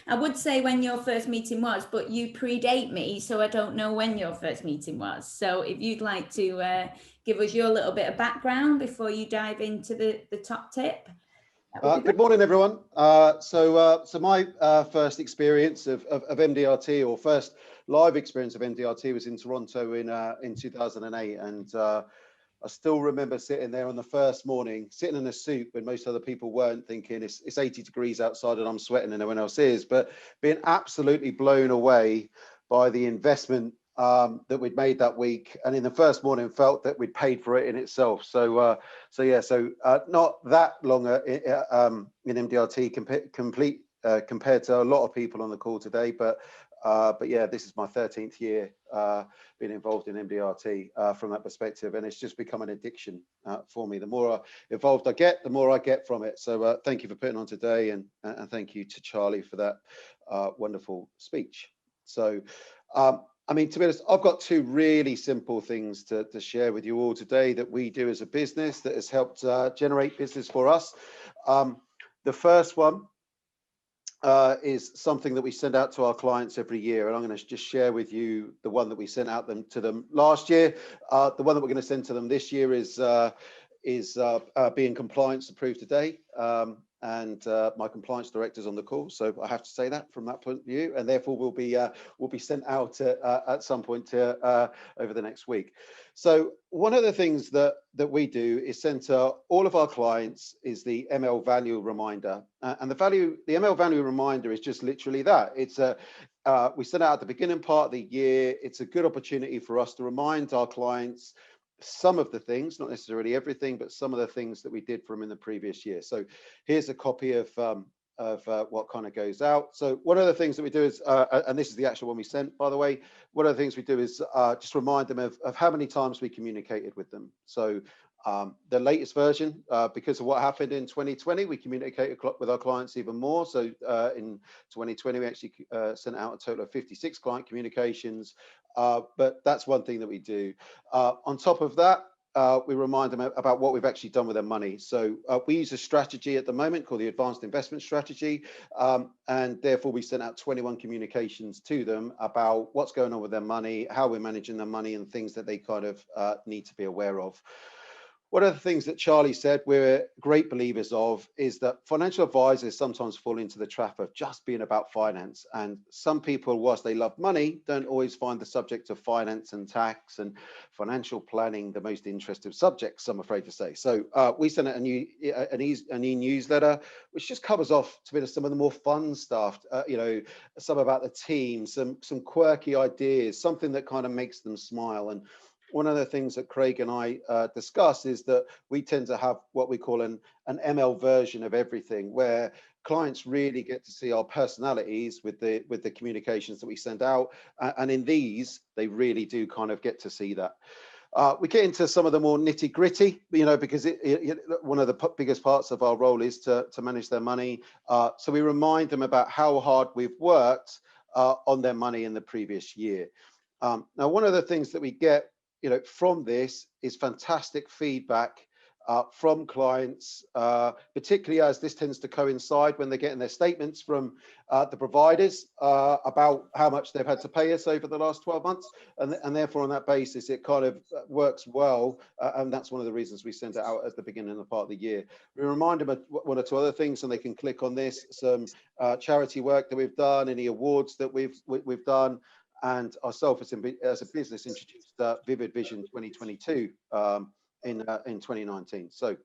I would say when your first meeting was, but you predate me, so I don't know when your first meeting was. So if you'd like to give us your little bit of background before you dive into the top tip, that would be Good good. morning, everyone. So my first experience of MDRT, or first live experience of MDRT, was in Toronto in 2008, and I still remember sitting there on the first morning, sitting in a suit when most other people weren't, thinking it's 80 degrees outside and I'm sweating and no one else is, but being absolutely blown away by the investment that we'd made that week, and in the first morning felt that we'd paid for it in itself. So not that long in MDRT compared to a lot of people on the call today, but yeah, this is my 13th year being involved in MDRT from that perspective, and it's just become an addiction for me. The more involved I get, the more I get from it. So thank you for putting on today, and thank you to Charlie for that wonderful speech. So I mean, to be honest, I've got two really simple things to share with you all today that we do as a business that has helped generate business for us. The first one is something that we send out to our clients every year, and I'm going to just share with you the one that we sent out to them last year. The one that we're going to send to them this year is being compliance approved today. And my compliance director's on the call, so I have to say that from that point of view, and therefore will be sent out at some point over the next week. So one of the things that we do is send to all of our clients is the ML value reminder, and the ML value reminder is just literally that. It's we send out at the beginning part of the year. It's a good opportunity for us to remind our clients some of the things, not necessarily everything, but some of the things that we did for them in the previous year. So here's a copy of what kind of goes out. So one of the things that we do is, and this is the actual one we sent, by the way, one of the things we do is just remind them of how many times we communicated with them. So the latest version, because of what happened in 2020, we communicated with our clients even more. So in 2020, we actually sent out a total of 56 client communications. But that's one thing that we do. On top of that, we remind them about what we've actually done with their money. So we use a strategy at the moment called the Advanced Investment Strategy, and therefore we sent out 21 communications to them about what's going on with their money, how we're managing their money, and things that they kind of need to be aware of. One of the things that Charlie said we're great believers of is that financial advisors sometimes fall into the trap of just being about finance. And some people, whilst they love money, don't always find the subject of finance and tax and financial planning the most interesting subjects, I'm afraid to say. So we sent out an e-newsletter, which just covers off some of the more fun stuff, some about the team, some quirky ideas, something that kind of makes them smile. And one of the things that Craig and I discuss is that we tend to have what we call an ML version of everything, where clients really get to see our personalities with the communications that we send out, and in these they really do kind of get to see that. We get into some of the more nitty gritty, because one of the biggest parts of our role is to manage their money. So we remind them about how hard we've worked on their money in the previous year. Now, one of the things that we get from this is fantastic feedback from clients, particularly as this tends to coincide when they're getting their statements from the providers about how much they've had to pay us over the last 12 months. And therefore, on that basis, it kind of works well. And that's one of the reasons we send it out at the beginning of the part of the year. We remind them of one or two other things, and they can click on this, some charity work that we've done, any awards that we've done. And ourselves as a business introduced Vivid Vision 2022 in 2019. So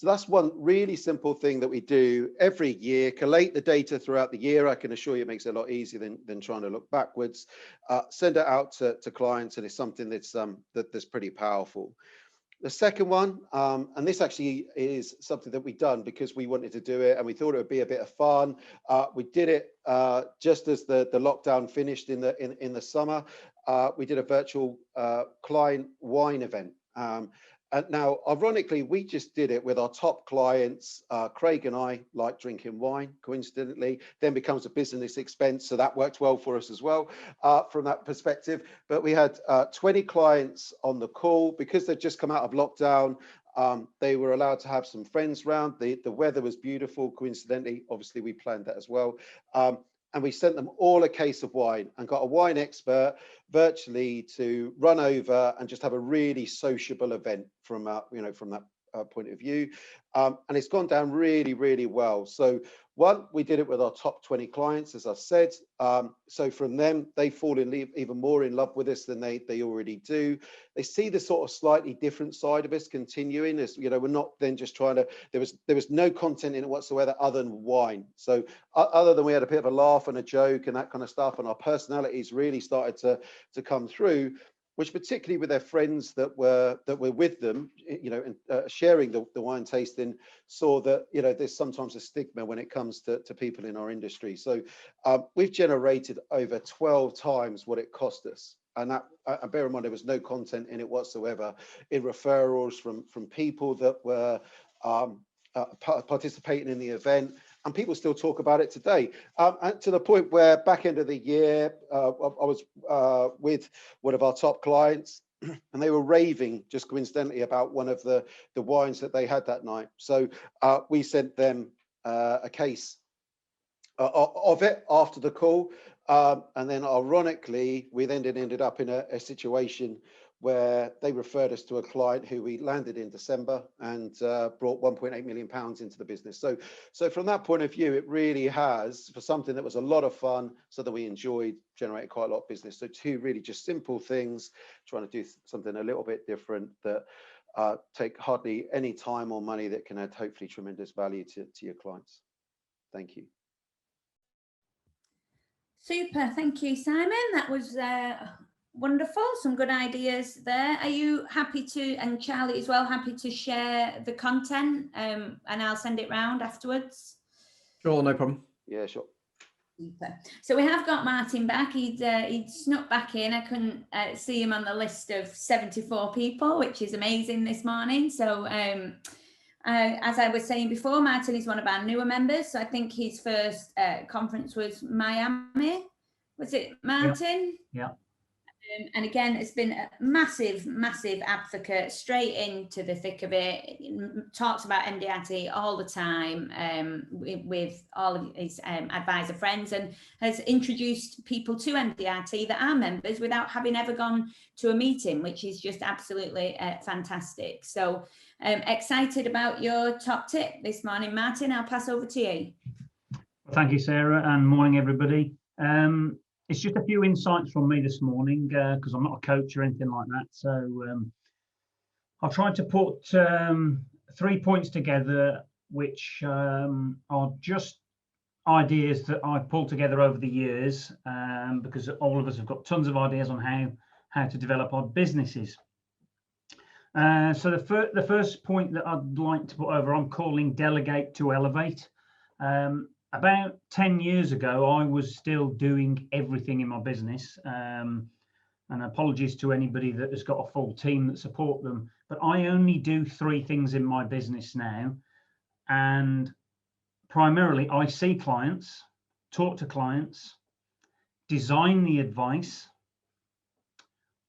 that's one really simple thing that we do every year. Collate the data throughout the year. I can assure you it makes it a lot easier than trying to look backwards. Send it out to clients, and it's something that's pretty powerful. The second one, and this actually is something that we've done because we wanted to do it and we thought it would be a bit of fun. We did it just as the lockdown finished in the summer. We did a virtual client wine event. And now, ironically, we just did it with our top clients. Craig and I like drinking wine, coincidentally, then becomes a business expense. So that worked well for us as well from that perspective. But we had 20 clients on the call because they'd just come out of lockdown. They were allowed to have some friends round. The weather was beautiful. Coincidentally, obviously, we planned that as well. And we sent them all a case of wine and got a wine expert virtually to run over and just have a really sociable event from from that point of view. And it's gone down really, really well. So one, we did it with our top 20 clients, as I said. So from them, they fall even more in love with us than they already do. They see the sort of slightly different side of us continuing, as we're not then just trying to, there was no content in it whatsoever other than wine. So other than we had a bit of a laugh and a joke and that kind of stuff, and our personalities really started to come through, which particularly with their friends that were with them, and sharing the wine tasting, saw that there's sometimes a stigma when it comes to people in our industry. So we've generated over 12 times what it cost us, and that, bear in mind, there was no content in it whatsoever, in referrals from people that were participating in the event. And people still talk about it today, and to the point where back end of the year, I was with one of our top clients, and they were raving, just coincidentally, about one of the wines that they had that night. So we sent them a case of it after the call, and then ironically, we then ended up in a situation where they referred us to a client who we landed in December and brought 1.8 million pounds into the business. So from that point of view, it really has, for something that was a lot of fun, so that we enjoyed, generated quite a lot of business. So two really just simple things, trying to do something a little bit different that take hardly any time or money, that can add hopefully tremendous value to your clients. Thank you. Super, thank you, Simon. That was wonderful, some good ideas there. Are you happy to, and Charlie as well, happy to share the content, and I'll send it round afterwards? Sure, no problem. Yeah, sure. Super. So we have got Martin back. He'd snuck back in. I couldn't see him on the list of 74 people, which is amazing this morning. So as I was saying before, Martin is one of our newer members. So I think his first conference was Miami. Was it, Martin? Yeah. And again, it's been a massive, massive advocate, straight into the thick of it. Talks about MDRT all the time with all of his advisor friends, and has introduced people to MDRT that are members without having ever gone to a meeting, which is just absolutely fantastic. So excited about your top tip this morning, Martin. I'll pass over to you. Thank you, Sarah, and morning, everybody. It's just a few insights from me this morning, because I'm not a coach or anything like that. So I've tried to put 3 points together, which are just ideas that I've pulled together over the years, because all of us have got tons of ideas on how to develop our businesses. So the first point that I'd like to put over, I'm calling delegate to elevate. About 10 years ago, I was still doing everything in my business, and apologies to anybody that has got a full team that support them, but I only do 3 things in my business now. And primarily, I see clients, talk to clients, design the advice.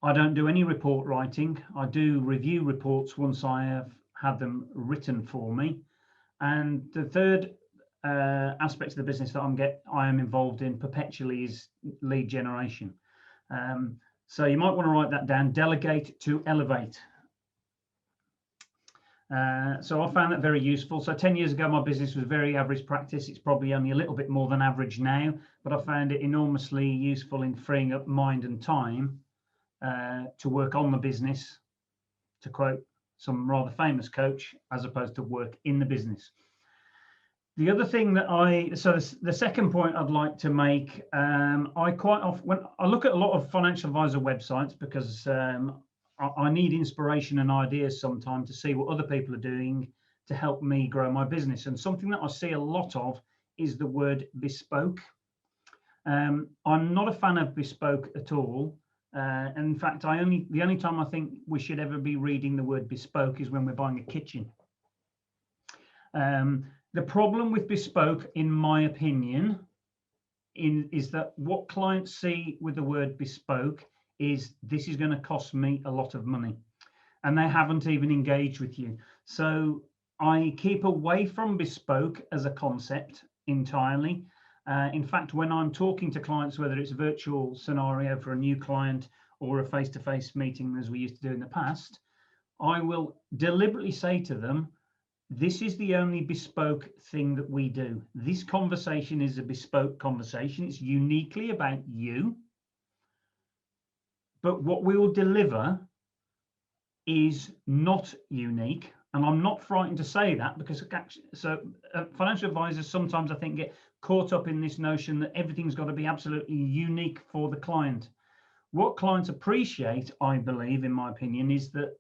I don't do any report writing. I do review reports once I have had them written for me. And the third aspects of the business that I am involved in perpetually is lead generation. So you might want to write that down: delegate to elevate. So I found that very useful. So 10 years ago, my business was very average practice. It's probably only a little bit more than average now, but I found it enormously useful in freeing up mind and time to work on the business, to quote some rather famous coach, as opposed to work in the business. The other thing that the second point I'd like to make, I quite often, when I look at a lot of financial advisor websites, because I need inspiration and ideas sometimes to see what other people are doing to help me grow my business. And something that I see a lot of is the word bespoke. I'm not a fan of bespoke at all. And in fact, the only time I think we should ever be reading the word bespoke is when we're buying a kitchen. The problem with bespoke, in my opinion, is that what clients see with the word bespoke is, this is going to cost me a lot of money. and they haven't even engaged with you. So I keep away from bespoke as a concept entirely. In fact, when I'm talking to clients, whether it's a virtual scenario for a new client or a face-to-face meeting as we used to do in the past, I will deliberately say to them, this is the only bespoke thing that we do. This conversation is a bespoke conversation. It's uniquely about you. But what we will deliver is not unique. And I'm not frightened to say that, because financial advisors sometimes, I think, get caught up in this notion that everything's got to be absolutely unique for the client. What clients appreciate, I believe, in my opinion, is that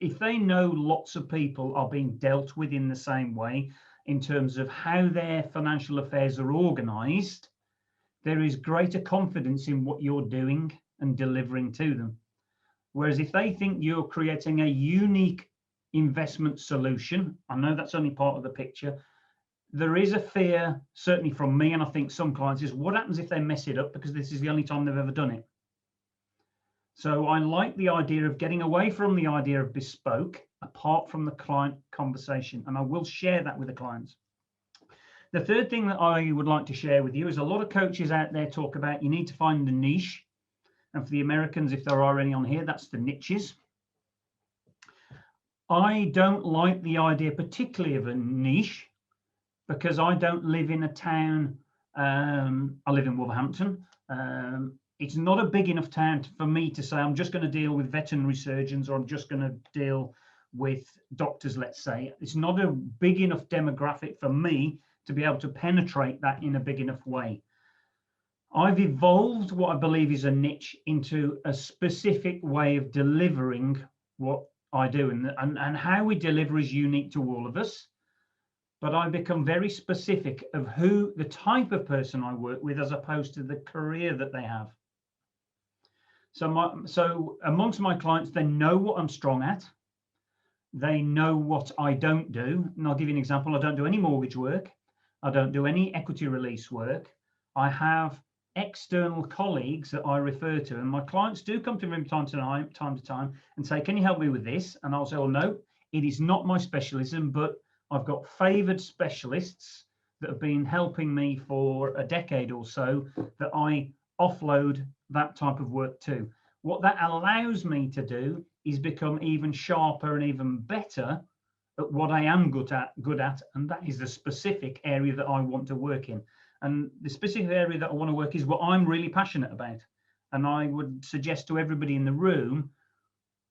if they know lots of people are being dealt with in the same way in terms of how their financial affairs are organized, there is greater confidence in what you're doing and delivering to them. Whereas if they think you're creating a unique investment solution, I know that's only part of the picture, there is a fear, certainly from me, and I think some clients, is what happens if they mess it up, because this is the only time they've ever done it. So I like the idea of getting away from the idea of bespoke, apart from the client conversation, and I will share that with the clients. The third thing that I would like to share with you is a lot of coaches out there talk about you need to find the niche. And for the Americans, if there are any on here, that's the niches. I don't like the idea particularly of a niche, because I don't live in a town. I live in Wolverhampton. It's not a big enough town for me to say I'm just going to deal with veterinary surgeons, or I'm just going to deal with doctors, let's say. It's not a big enough demographic for me to be able to penetrate that in a big enough way. I've evolved what I believe is a niche into a specific way of delivering what I do, and how we deliver is unique to all of us. But I become very specific of who, the type of person I work with, as opposed to the career that they have. So amongst my clients, they know what I'm strong at. They know what I don't do. And I'll give you an example. I don't do any mortgage work. I don't do any equity release work. I have external colleagues that I refer to, and my clients do come to me from time to time and say, can you help me with this? And I'll say, well, no, it is not my specialism, but I've got favored specialists that have been helping me for a decade or so that I offload that type of work to. What that allows me to do is become even sharper and even better at what I am good at, and that is the specific area that I want to work in. And the specific area that I want to work is what I'm really passionate about. And I would suggest to everybody in the room,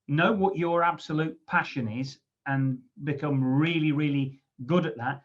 know what your absolute passion is and become really, really good at that.